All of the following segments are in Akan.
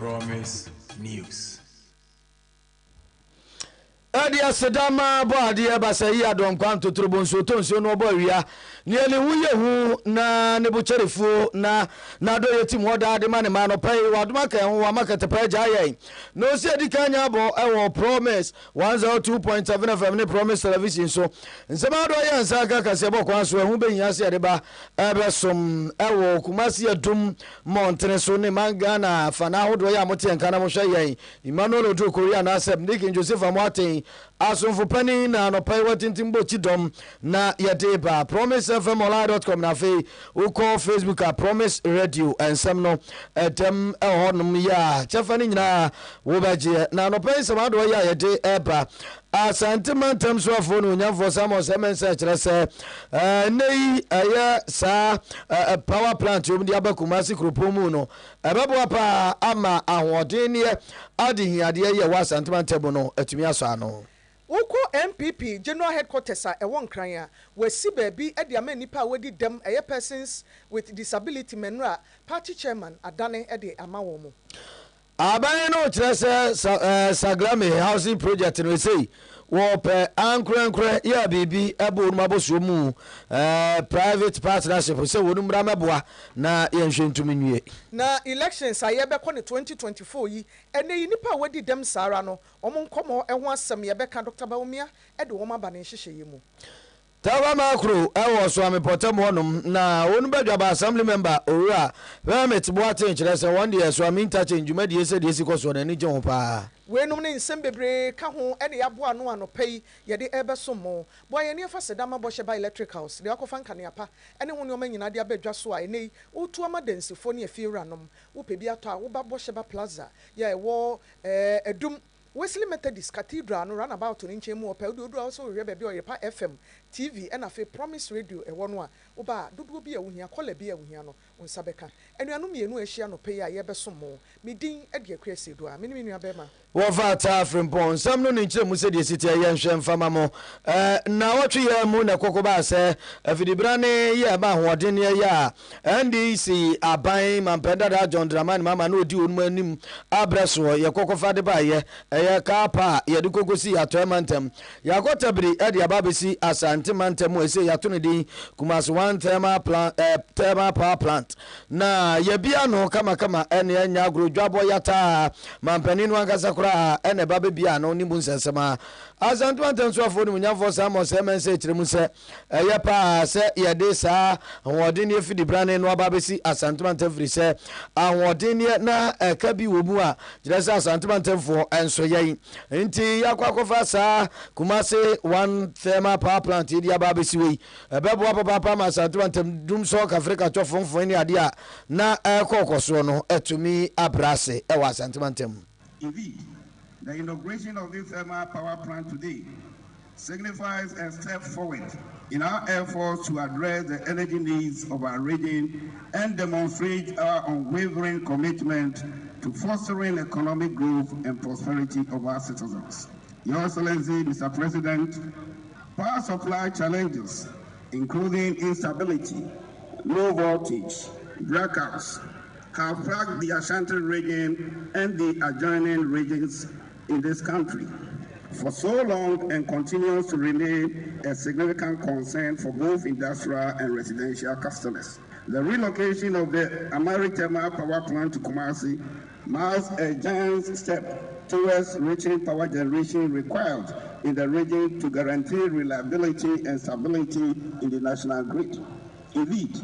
Promise News. Adia Sedama Badia Basai Adon Quanto Trubunso Tonso no Boria nearly Wuyahu na Nebucherifu na Nado Yetim Wada de Manimano Pay Wadmaka and Wamaka Pajay. No said the Kanyabo our promise 102.7 FM Promise Television so and Samado Yan Saka Kasebo Kwanso who been Yasiadeba Ebersum Ewo Kumasi Dum Monteneso Mangana Fana Doya Moti and Kanamosha Emmanuel to Korea Naseb Nick and Joseph Amati Asonfo pani na no pay watintim bo chidom na yedeba promisefmonline.com na fe uko Facebook a Promise Radio ensem no etem ehonum ya chefani nyina wo baje na no pay samado ya yede eba asantimantem so afo no nyamfo samo semense kire se nei aya sa power plant yom dia bakumasi kropomu no ebebo pa ama ahoden ne adihiade ye wa asantimantem no atumi aso ano Uko MPP General Headquarters a ewon kran a wasi baabi e de ama nipa wadi dem eye persons with disability menra party chairman adane e de ama wo mu aban no kire se Saglame housing project no say wo pe ankrenkre ya bibi ebo no aboso mu private partnership say wonu mra meboa na yenhwentumi nwie na elections aye be ko ne 2024 yi ene yi nipa wadi dem sara no omo nkomo eho asem ye be ka Dr. Bawumia e de wo ma ba ne hyehyeye mu Tawa makro ewo so amepotem honum na wonu badwa assembly member owura permit bo aten kire se one day so interchange ma die se die sikoso na ni je ho pa wenum ne nsem bebre ka ho ene yabo ano anopai ye de ebeso mo bo ye ne fa sedama bo hye ba electric house de akofa nkane apa ene ho ne o manyina de abadwa so a ene utu amadensifo ne afiewuranom wo pebi ato a wo ba bo hye ba plaza ye wo edum Wesley Methodist Cathedral no run about to nchemu o pe do also we be Oyepa FM TV and afi Promise Radio e wono a wo ba dodo bi awuhia kola bi awuhia no nsabeka enuanu mienu ahia no pe ya ye beso mo medin e de akwese do a menu abema wo fa ta frimpon sam no nchemu se de siti ye nhwe mfama mo na wotwe ye mu na kokoba se afidibrane ye ba hoden ye ya NDC aban mampenda da John Dramani mama no odi onum anim abreso ye kokofa de ba ye ya kapa ye de kokosi atoemantem ya kotabri e de ababesi asantimantem we se ya to ne din Kumasi one thermal power plant na ye bia no kama ene anya agrodwabo yata mampani no angasa kura ene ba bia no ni bunsensema asantimantem so afo ni munyafo samo semense kiremu se ye pa se ye de sa hodin ye fidi brane no ababesi asantimantem firi se hodin ye na ka bi wo mu a jirasa asantimantem fo enso yen nti yakwakofa sa Kumasi one thermal power plant ye dia babesi we ebebo papa ma asantimantem dum so ka Africa chofon ni ade a na kokoso no etumi abrase e wa asantimantem. Indeed, the inauguration of this thermal power plant today signifies a step forward in our efforts to address the energy needs of our region and demonstrate our unwavering commitment to fostering economic growth and prosperity of our citizens. Your Excellency, Mr. President, power supply challenges, including instability, low voltage, blackouts, have plagued the Ashanti region and the adjoining regions in this country for so long and continues to remain a significant concern for both industrial and residential customers. The relocation of the Amari Thermal Power Plant to Kumasi marks a giant step towards reaching power generation required in the region to guarantee reliability and stability in the national grid. Indeed,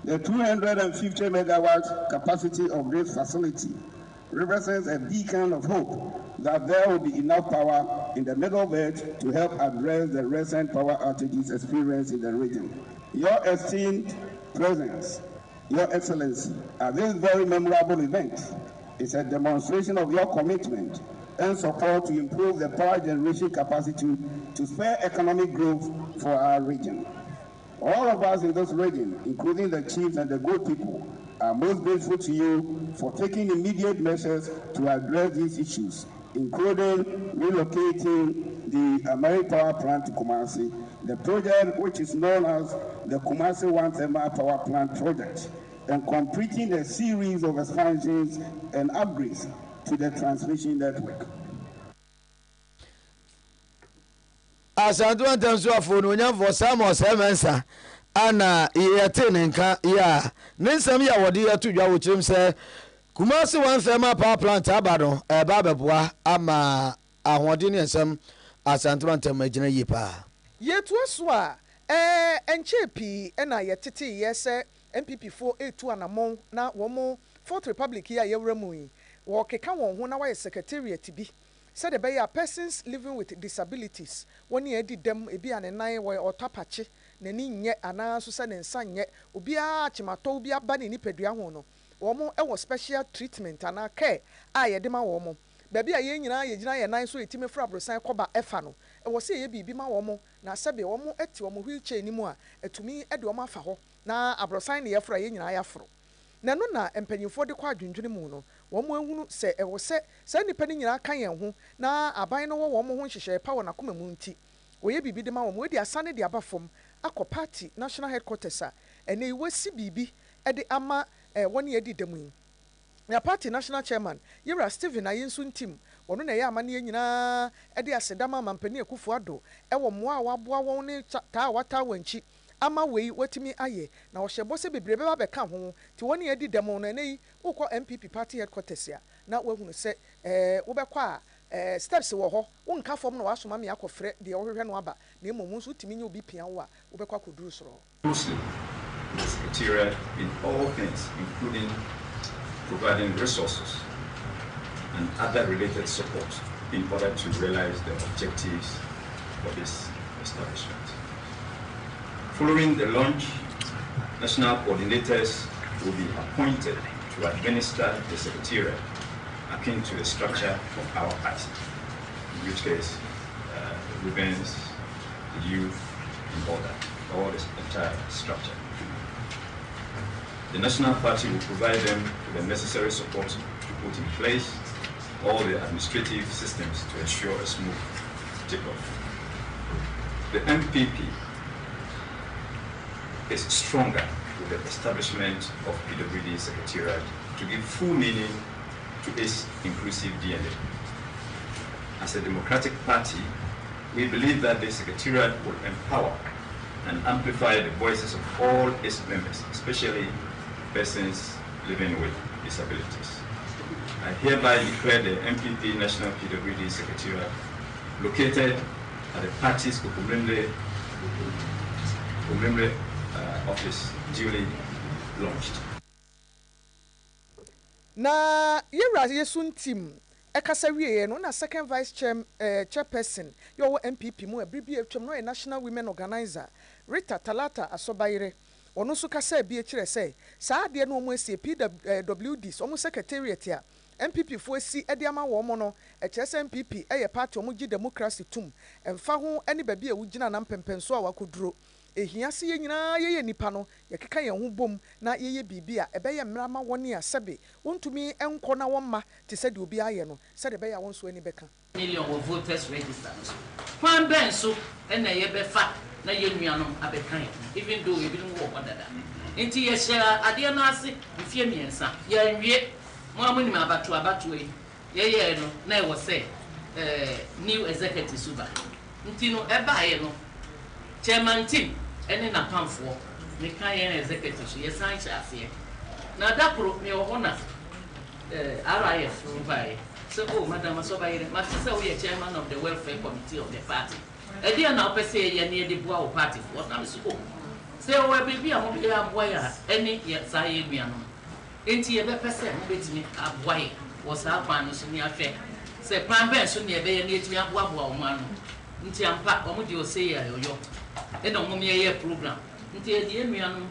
the 250 megawatt capacity of this facility represents a beacon of hope that there will be enough power in the middle belt to help address the recent power outages experienced in the region. Your esteemed presence, Your Excellency, at this very memorable event is a demonstration of your commitment and support to improve the power generation capacity to spur economic growth for our region. All of us in this region, including the chiefs and the good people, are most grateful to you for taking immediate measures to address these issues, including relocating the Amari Power Plant to Kumasi, the project which is known as the Kumasi One Thermal Power Plant Project, and completing a series of expansions and upgrades to the transmission network. As I don't answer for no for some or seven, Anna, ye attending, ya, Ninsam ya wadia to your which him say, Kumasi one thermal power plant, Abado, a Bababua, Ama, a Wadinian, as Antoine Major Yipa. Yet was wa, and Chepi, and I yet yes, MPP 482 and among now one more Fourth Republic here, Yemui, walk a come on when I was secretariat to be. Said the Bayer persons living with disabilities. One year did them a be an nine way or tapache, Nenin yet an answer and son yet, Ubia Chimatobia Bani Pediamono, or more our special treatment and our care. I a dema woman. Baby a yen and I so a team of Frabro San Coba Efano. I was say be my woman, na Sabi woman et to a wheelchair anymore, to me at Doma Faho, na Abrosign the Afra yen I afro. Nanona empanyin for de kwa dwundwene mu no wo mo ehunu se e wo se nipa ni nyina kan yen ho na aban no wo mo ho nhyehyɛ pa wɔ nakoma mu nti wo ye bibi de ma wo mo de asane de aba fam akɔ party national headquarters a ene iwasi bibi de ama woni edi demu ya party national chairman Yera Stephen Ayensu ntim wono na ye amane ye nyina de asedama mampani Akufo Addo e wo mo a waboa won ne taa wata wanchi ama wei watimi aye na ohye se bebrebe ba beka ho ti woni adi demo na nei ukọ MPP party headquarters ya na wahunu se wo bekọ a steps wo ho wonka fom na wasoma me akofre de ohwehwe no aba na emom nso timi nye obi pia wo a wo bekọ akoduru soro criteria in all things, including providing resources and other related support in order to realize the objectives of this establishment. Following the launch, national coordinators will be appointed to administer the secretariat akin to the structure of our party, in which case the women's, the youth, and all this entire structure. The National Party will provide them with the necessary support to put in place all the administrative systems to ensure a smooth takeoff. The MPP is stronger with the establishment of PWD Secretariat to give full meaning to its inclusive DNA. As a democratic party, we believe that the Secretariat will empower and amplify the voices of all its members, especially persons living with disabilities. I hereby declare the MPP National PWD Secretariat located at the party's Kukumemle office duly launched. Na Yera Yesun team ekasa wie no na second vice chairperson yo MPP mu abribi atwam no national women organizer Rita Talata Asobayire ono so kasa bi ekire say saa de no mo esi PWD so mo secretariat a MPP fo esi ede ama wo mo no ekese MPP eye party omo gi democracy tum emfa ho ene ba bi a wugina na mpempenso a wakoduro ehia se ye nyina ye nipa no ye keka ye ho bom na ye bibi a ebe ye mrama woni a sebe wontumi enko na wonma te se de obi aye no se de be ya wonso ani beka million of voters registered kwan ben so na ye be fa na ye nuanom abekan even though ye bi no wo odada enti ye share ade na ase mfie miensa ye nwie mo amuni ma abatu ye no na e wo say new executive suba enti no e ba ye no chairman team ene na pamfo me kan ye executive so ye san chafe na dapro me wo hona RIF by so oh madam Asobayire ma say we chairman of the welfare committee of the party e dia na opese ye na e de boa o party for na so oh say we be a mo be aboya ene ye sa ye nuano enti ye be pese mo betimi aboya wo sa kwan no so ni afẹ say plan ben so ni e be ye na etimi aboa o mo ano nti ampa o mo di o say ya yo e no mo me ye program nti e di nuano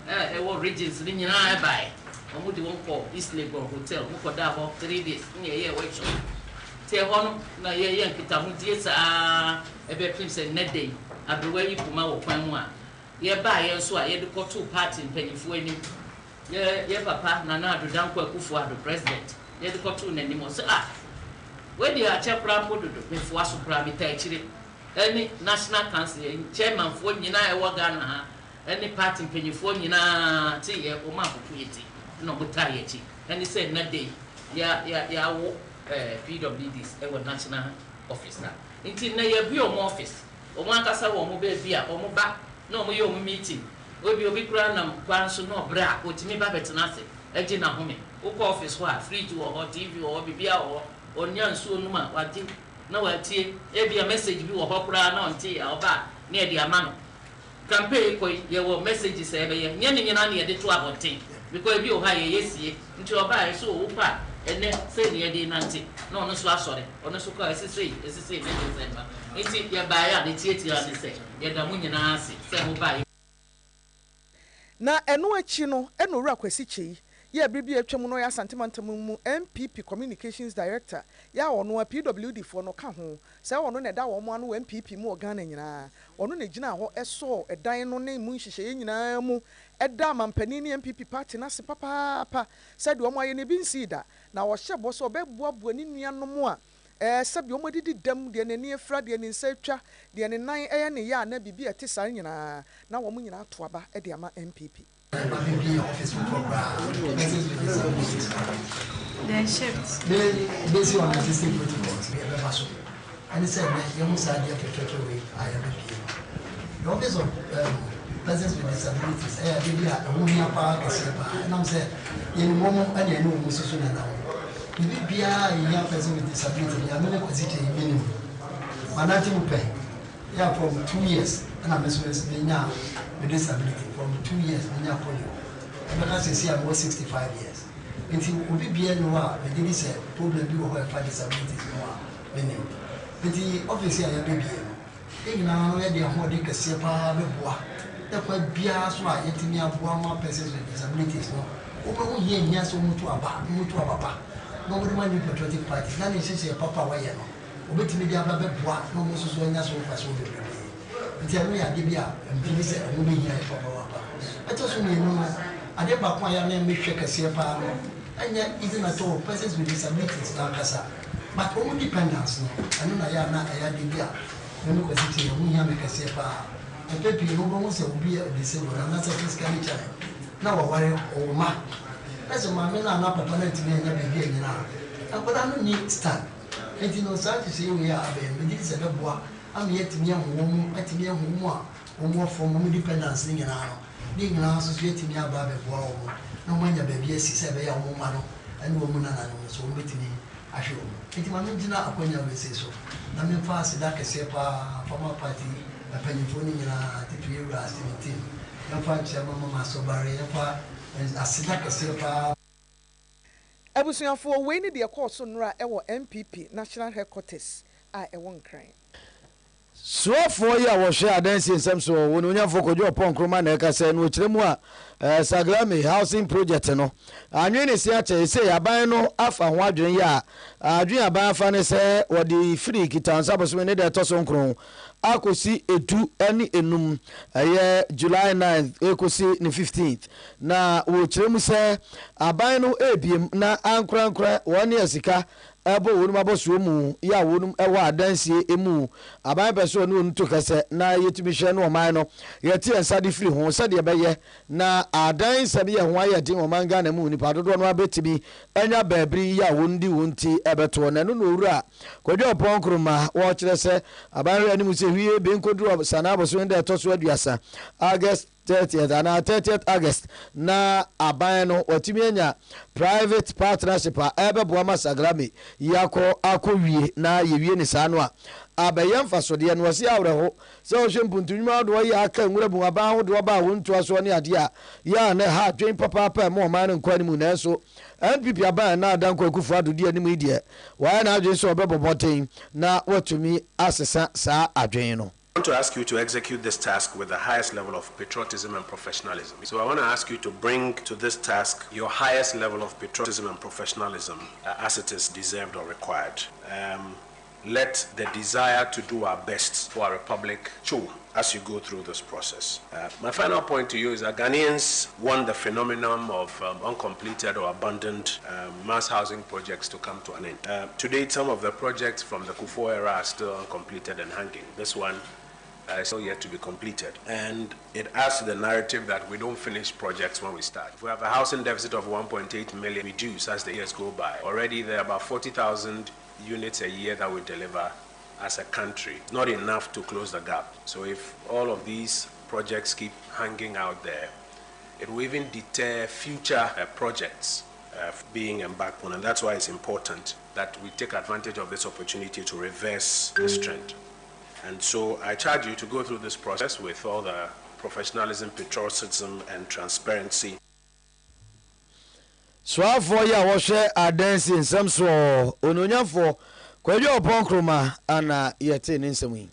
e wo regions ni nyina e bai o mo di won ko East Lagos hotel mo ko da about 3 days ni ye workshop te hono na ye nkita mo die sa e be prim say net day abrewa yi kuma wo kwan mu a ye ba ye nso a ye de ko to party mpanyifo ani ye papa Nana Addo Dankwa Akufo Addo president ye de ko to nani mo say we dey a chepra pododo mefo aso pra mi ta chire any national council chairman fo nyina e wo Ghana ha any party mpanyinfoɔ nyinaa te yɛ ɔmo akoko yɛ ti na ɔmo taa yɛ akyi ɛne sɛ nna de ya wo PWDs ɛwɔ national office na nti na yɛ bi ɔmo office ɔmo ankasa wɔ ɔmo baabi a ɔmo ba na ɔmo yɛ ɔmo meeting obi kura nam kwan so na ɔbrɛ a otimi ba bɛtena ase ɛgye na home wokɔ office hɔ a fridge wɔ hɔ TV wɔ hɔ bibia wɔ hɔ ɔnya nsuo nom a wagye na watie ebi a message bi wɔ hɔ koraa na ɔnte a ɔba na yɛde ama no campaign kɔ yɛwɔ messages ɛbɛyɛ nyɛ ne nyina na yɛde to abɔnten because ebi wɔ hɔ a yɛyɛ sie nti ɔba yɛ so ɔwo pa ɛnɛ sɛ ne yɛde nante na ɔno so asɔre ɔno so kɔ ɛsesei ne de sɛ ma nti yɛbaeɛ a ne tietia ne sɛ yɛda mo nyinaa ase sɛ mo baeɛ na ɛno akyi no ɛna owura Kwasi Kyei yɛ biribi atwam no yɛ asantemantam mu MPP communications director yɛ ɔno a PWD foɔ no ka ho sɛ ɔno na ɛda wɔn ano MPP mu Ghana nyinaa ɔno na gyina hɔ ɛsɔ ɛdan no ne mu nhyehyɛeɛ nyinaa mu ɛda mampanin ne MPP party na se papaapa sɛ de wɔn ayɛ ne bi nsi da na wɔhyɛ bɔ sɛ ɔbɛboaboa ne nuanom a sɛbi wɔn adidi dɛm deɛ n'ani afira deɛ ne nsa atwa deɛ ne nan ɛyɛ ne yɛ a na biribi ɛte saa nyinaa na wɔn nyinaa to aba ɛde ama MPP. Then shift. Based on existing protocols, we have a muscle. And it's said that you must have the way I am the office of persons with disabilities. I have a woman park, and I'm saying, in moment, and you know, Mrs. now. If you be a young person with disability, you are not going to minimum. Manati will pay. Yeah, from 2 years, and I'm being now with disability from 2 years, when you're polio. Because you see, I'm 65 years. Nti obi bia no a me dey say problem bi wo ho e fa disability no a me ne nti office ya baby no nyina no ye de ho de kase pa be boa e kwa bia so a yetimi aboa ma persons with disabilities no wo be ho ye nya so mutu aba no wo de man patriotic party na ne se papa wa ye no obetimi dia ba be boa no mo so so nya so fa so be nti anu ya de bia mpini se mo be nya papa wa ba eto so me no ade ba kwa ya na me hwe kase pa no anya even at all persons with disabilities na kasa but all dependence no anu na ya na ya de bia no ko siti ya munya me kase pa pepe no bo se obi disabled na say physically challenged na wa ware o ma na so ma me na papa na timi anya be bia nyina akoda no ni stand enti no sa ti se we ya abe me di se be boa am yetimi ahwo mu atimi ahwo mu a o mo form mu dependence ni nyina no ni nyina so yetimi aba be boa o mo no manya baby asi se be ya wo ma no ene wo mu na na no so wo betimi ahwe wo enti ma me gina akonya we se so na me fa asida kese pa former party apanyifo ni nyina tipi ewura astimiti na fa nche mama so bare ya fa asida kese pa abusuafo we ni de course nura ewo MPP national headquarters a ewo nkran suafoɔ yi a wɔhwɛ adansi nsɛm so wɔn onyafo kodwo ɔpɔn kroma na ɛkasa no kyerɛ mu a Saglame housing project no anwe ne sia kyɛ sɛ aban no afa ho adwen yi a adwen aban afa ne sɛ wɔde free kitansa bosom ne de ɛtɔ so nkron akosi edu ɛne enum ɛyɛ July 9th ekosi ne 15th na wɔ kyerɛ mu sɛ aban no ebiem na ankorankora wɔn ne asika ebo wonum aboso mu ya wonum ewo adansie emu aban peso no ntu kase na yetumi hwe no oman no yeti ensade firi ho sade ebeye na adan sabi ye ho ayedin oman ga na mu nipa dodo no abetimi enya baabri ya wondi wonti ebeto na no owura kodwo ponkroma wo kire se aban re animu se hwie be nkoduru sana aboso nda etoso aduasa August 30th and 30th August na aban no otimi enya private partnership a ebe boama Saglame yako akowie na yewie ni saa no a abayam fasode no wase awreho se o hwe mpuntunwuma do ya aka nwura bu aban ho do ba wontu aso ne ade a ya na ha dwen papa pa mo man no kwani mu na so NPP aban na adan kwakufu adodi ani mu ide wa na adwen so obeboboten na watumi asesa saa adwen no. I want to ask you to execute this task with the highest level of patriotism and professionalism. So I want to ask you to bring to this task your highest level of patriotism and professionalism as it is deserved or required. Let the desire to do our best for our republic show as you go through this process. My final point to you is that Ghanaians want the phenomenon of uncompleted or abandoned mass housing projects to come to an end. To date, some of the projects from the Kufuor era are still uncompleted and hanging. This one still yet to be completed. And it adds to the narrative that we don't finish projects when we start. If we have a housing deficit of 1.8 million, reduce as the years go by. Already there are about 40,000 units a year that we deliver as a country. Not enough to close the gap. So if all of these projects keep hanging out there, it will even deter future projects being embarked on. And that's why it's important that we take advantage of this opportunity to reverse this trend. And so I charge you to go through this process with all the professionalism, patriotism, and transparency. So for ya washe adansi nsem so ononyafo kwaje opon kroma ana yete ne nsem yi.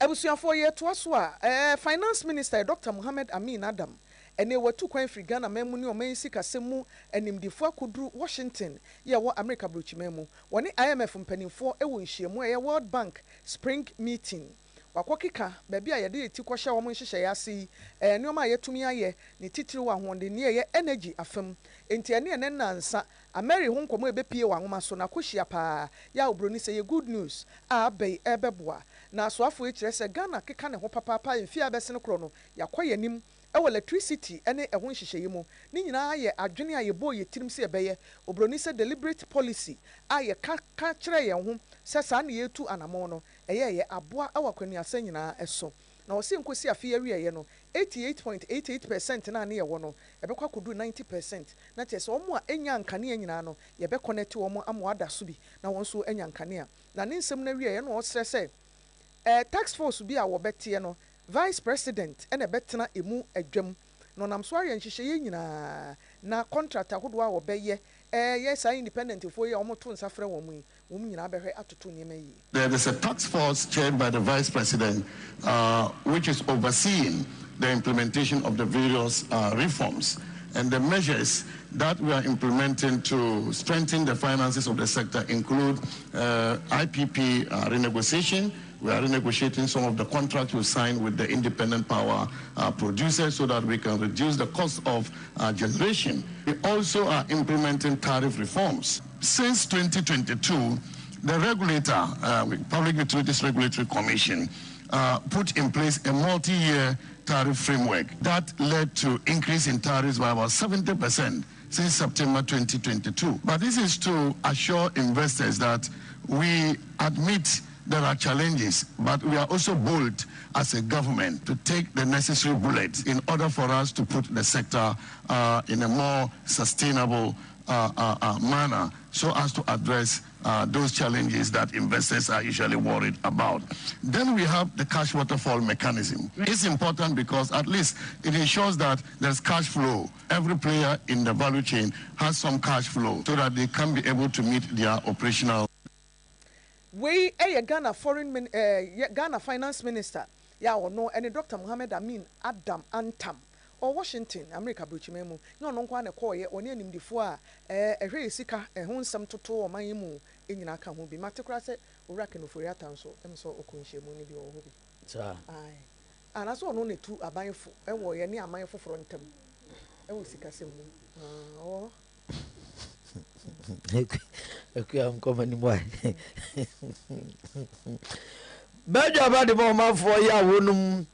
Ebusuafo ye to aso a finance minister Dr. Mohammed Amin Adam ene watu kwan firi Ghana memu ne omansi kasemu animdifo akuduru Washington ye wo America brochimemu woni IMF mpanimfo ewo nhyiemu ye World Bank Spring Meeting wakokika baabi a yede yeti kwhye wo nhyehyɛ yase nneoma yetumi aye ne titiri wa honde ne ye energy afam enti ene ne nansa Ameri ho nkomo ebepie wa nwoma so na kohia pa ya obroni sɛ ye good news a abɛi ebeboa na so afo e kyerɛ sɛ Ghana keka ne ho papa mfi abɛse ne kro no yakɔyɛ nim ewo electricity ene ehon hyehyɛ mu ni nyina ye adwene a ye bo ye tirim se ebeye obroni se deliberate policy a ye ka kyerɛ ye ho se sa na ye tu anamo no ye aboa awakwani asa nyina eso na wo se nkosi afi awie ye no 88.88% na ne ye wo no ebekwa kodu 90% na te se omo a enya nkane nyina no ye be connect omo amo ada so bi na won so enya nkane na ne nsem na wie ye no wo sere se tax force bi a wo bete no Vice President ene betena emu adwam no nam so aye nhyehyeye nyina na contract ahodo a wo beye yes independent fo ye omoto nsafre wo mu nyina behwe atoto niema yi. There is a task force chaired by the Vice President which is overseeing the implementation of the various reforms and the measures that we are implementing to strengthen the finances of the sector include IPP renegotiation. We are renegotiating some of the contracts we signed with the independent power producers so that we can reduce the cost of generation. We also are implementing tariff reforms. Since 2022, the regulator, Public Utilities Regulatory Commission, put in place a multi-year tariff framework that led to increase in tariffs by about 70% since September 2022. But this is to assure investors that we admit there are challenges, but we are also bold as a government to take the necessary bullets in order for us to put the sector in a more sustainable manner so as to address those challenges that investors are usually worried about. Then we have the cash waterfall mechanism. It's important because at least it ensures that there's cash flow. Every player in the value chain has some cash flow so that they can be able to meet their operational. We Ghana Ghana Finance Minister ya no any Dr. Mohammed Amin Adam Antam or Washington America brochimemu no nkwa ne call ye oni animdifo a ehwe sika ehun nsem toto o man mu enyina ka ho bi matekra se owura kenofori atanso emso okunhyemu ni bi o ho bi sa ai ana so no netu abanfo ewo ye ne amanfo foro ntam ewo sika se mu oh I'm coming boy. Beja ba de mo ma fo ya wonum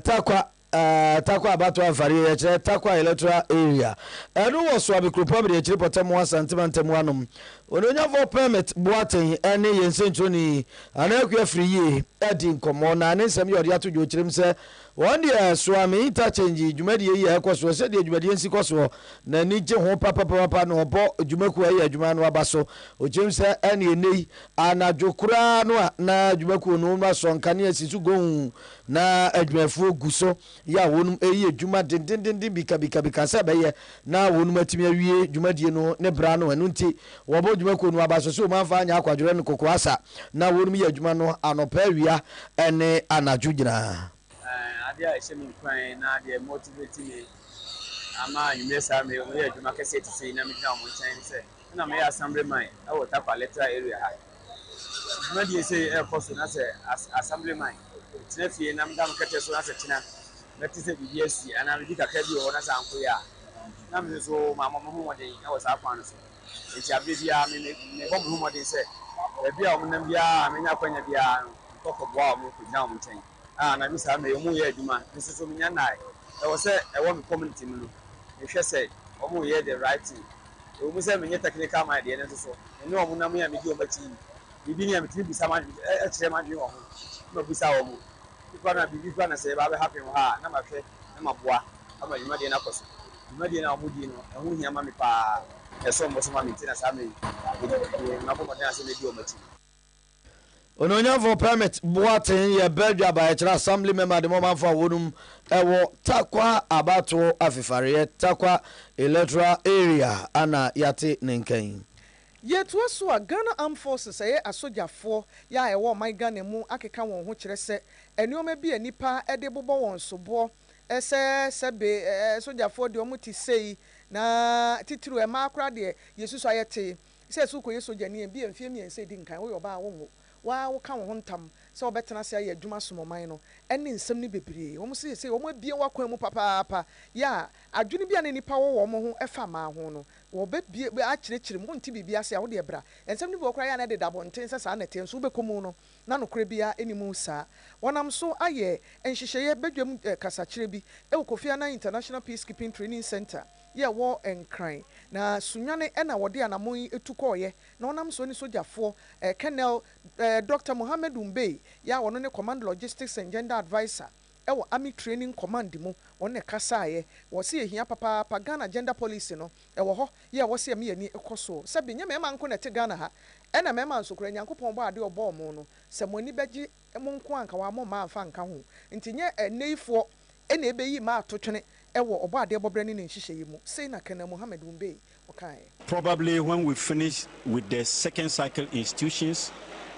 takwa abato afari ye kire takwa electoral area enu wo so abikrupa be kire potamo asantemantem anom ononya for permit boaten ene ye nsentroni anaku afiri ye adi nkomo na ne nsem ye ode ato jo kirem se one day swami interchange dwumadi ye ekoso se de dwumadi ensi koso na ni je ho papa no obo dwumaku ayi adwuma no abaso ojem se ene enei anadwokura no na dwumaku no ma so nkane asisu gon na adwumafu guso ya wonum eyi adwuma dindindin bika se be ye na wonum atimi awie dwumadie no ne bra no anu nti wo dwumaku no abaso so manfa anya akwadwore no kokoasa na wonum ye adwuma no anopa awia ene anadwo gina Adia shemi kwan na de motivate me ama nyumesa me o ye adwuma kese ti sei na me na mo ntan se na me assemblyman e wo Takwa electoral area ha dwuma die sei e koso na se assemblyman tina fie na mdam kete so na se tina na ti se bi esi ana me dika ka bi o na sa anko ya na me so mama mo mo de e wo sa kwan so enti abia me bo mo mo de se ebi a omunam bia amenya kwanya bia kokko boa mu ko na mu nchen na bi sa me mu ye adwuma nso so menya nai e wo se e wo me community mu no e hwe se omu ye the right thing e wo se menye technical mind ye nso so ene omunam ya me di o machi bibi ni ametini bisa ma e kire ma dwen ho na bisa wo mu ikwa na bibi kwa na se ba be happy ho ha na ma hwe na ma boa ama adwuma de na koso adwuma de na omu di no e ho hia ma me pa eso mo so ma me tina sa me na ko ma de ase me di o machi Ononya for permit Boatin ye Belgia by assembly member the moment for wonum ewo takwa abato afifare takwa electoral area ana yate nenkan yet was so a Ghana Armed Forces a asojafo ya ewo my Ghana mu akeka won ho kire se enioma bi anipa ede bobo won sobo ese sebe sojafo de omuti sei na titiru e ma akra de yesusu ayete se su ko yesoja ni bi emfie mi ense di nkan wo yoba wo wa wo ka wo ntam se obetena se aye adwuma somoman no ene nsem ni bebre wo mo se wo mo bie wakwan mu papa ya adwune bia ne nipa wo mo ho efa ma ho no wo be bie a kirekire mo nti bibia se a wo de bra ensem ni bi okra ya na de dabonten se sa na ten so be komu no na no kure bia enimu sa wonam so aye enhyehyeye bedwam kasakire bi e wo Kofi Annan International Peacekeeping Training Center ye wo enkran na sunwane na wode anamon etukoye na onam so ni sojafo Colonel Dr. Mohammed Umbe ya wono ne Command Logistics and Gender Advisor ewo Army Training Command mu wonne kasaaye wo se ehia papa Ghana Gender Policy no ewo ho ye wo se me ani ekoso se benye me manko na te Ghana ha ena me man so kura Nyankopon bo ade obo mo no se moni beji mo nko anka wa mo ma amfa nka ho ntinye eneifo ena ebeyi ma atotwene ewo obo ade bobre ni nhyehyeye mu sei na Colonel Mohammed Umbe okay. Probably when we finish with the second cycle institutions,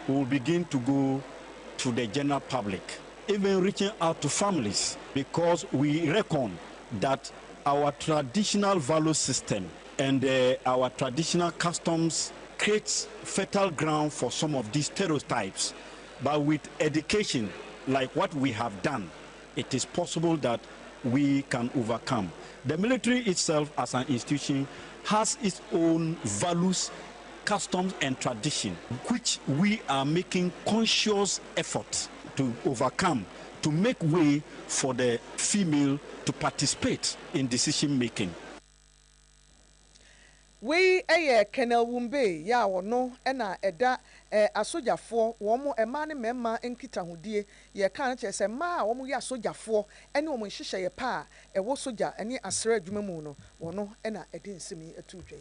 we will begin to go to the general public, even reaching out to families, because we reckon that our traditional value system and our traditional customs creates fertile ground for some of these stereotypes. But with education, like what we have done, it is possible that we can overcome. The military itself as an institution has its own values, customs and tradition, which we are making conscious efforts to overcome, to make way for the female to participate in decision making. We Colonel Umbe ya wono ena eda asojafo wo mo ema ne mema enkita hodie ye kan che se ma wo mo ya asojafo ene wo mo hyehyɛ ye pa wo soja ene asra adwuma mu no wono ena ede nsemi atudwe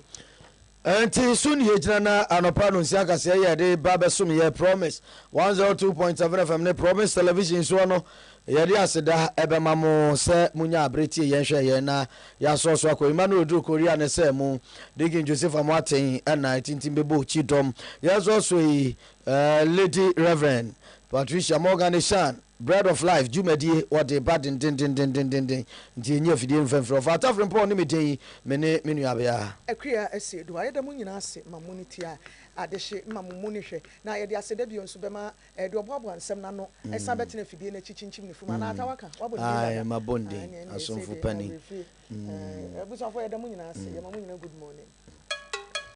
enti sun ye gina na anopa no nsia kase ye de babesum ye promise 102.7 FM ne promise television so no yedi aseda ebema mo se munya abreti ye hwe ye na ya so so akọ Emmanuel Odu Korea ne se mu Digin Joseph Amoaten na tintimbebo chidom ya so so Lady Reverend Patricia Morgan Shan Bread of Life Jumedie what the bad din nti enye afidie mfemfro fa atafre mpo ne medin mene menu abia akua asiedu ayeda mu nyina ase mamuniti a adehye mamumuni hwe na ye de aseda bi onso bema de oboabo ansem na no esa betena afidie na chichinchim ne fuma na atawaka wabo ai mabondi asomfu pani ebusafo yeda mu nyina ase ye mamu nyina good morning